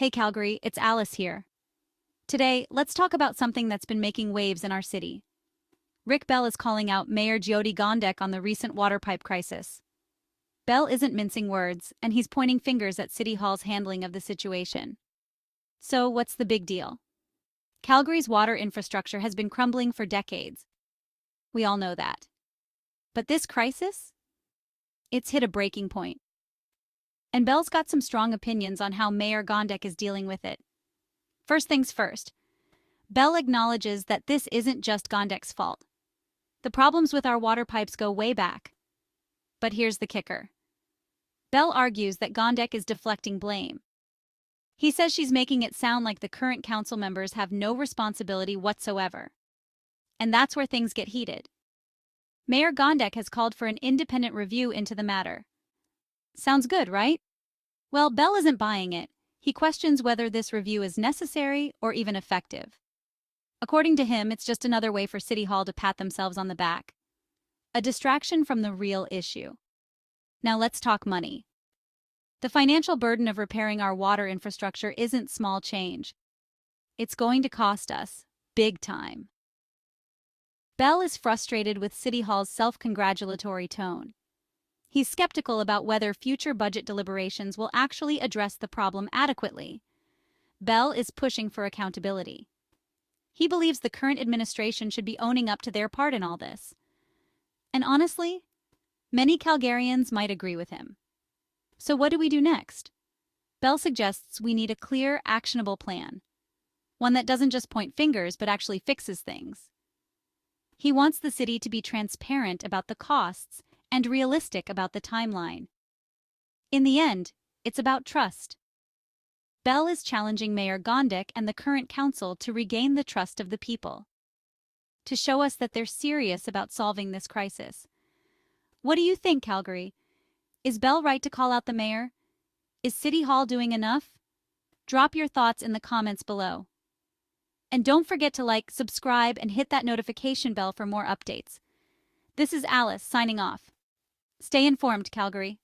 Hey Calgary, it's Alice here. Today, let's talk about something that's been making waves in our city. Rick Bell is calling out Mayor Jyoti Gondek on the recent water pipe crisis. Bell isn't mincing words, and he's pointing fingers at City Hall's handling of the situation. So, what's the big deal? Calgary's water infrastructure has been crumbling for decades. We all know that. But this crisis? It's hit a breaking point. And Bell's got some strong opinions on how Mayor Gondek is dealing with it. First things first, Bell acknowledges that this isn't just Gondek's fault. The problems with our water pipes go way back. But here's the kicker. Bell argues that Gondek is deflecting blame. He says she's making it sound like the current council members have no responsibility whatsoever. And that's where things get heated. Mayor Gondek has called for an independent review into the matter. Sounds good, right? Well, Bell isn't buying it. He questions whether this review is necessary or even effective. According to him, it's just another way for City Hall to pat themselves on the back. A distraction from the real issue. Now let's talk money. The financial burden of repairing our water infrastructure isn't small change. It's going to cost us big time. Bell is frustrated with City Hall's self-congratulatory tone. He's skeptical about whether future budget deliberations will actually address the problem adequately. Bell is pushing for accountability. He believes the current administration should be owning up to their part in all this. And honestly, many Calgarians might agree with him. So what do we do next? Bell suggests we need a clear, actionable plan. One that doesn't just point fingers but actually fixes things. He wants the city to be transparent about the costs and realistic about the timeline. In the end, it's about trust. Bell is challenging Mayor Gondek and the current council to regain the trust of the people, to show us that they're serious about solving this crisis. What do you think, Calgary? Is Bell right to call out the mayor? Is City Hall doing enough? Drop your thoughts in the comments below. And don't forget to like, subscribe, and hit that notification bell for more updates. This is Alice signing off. Stay informed, Calgary.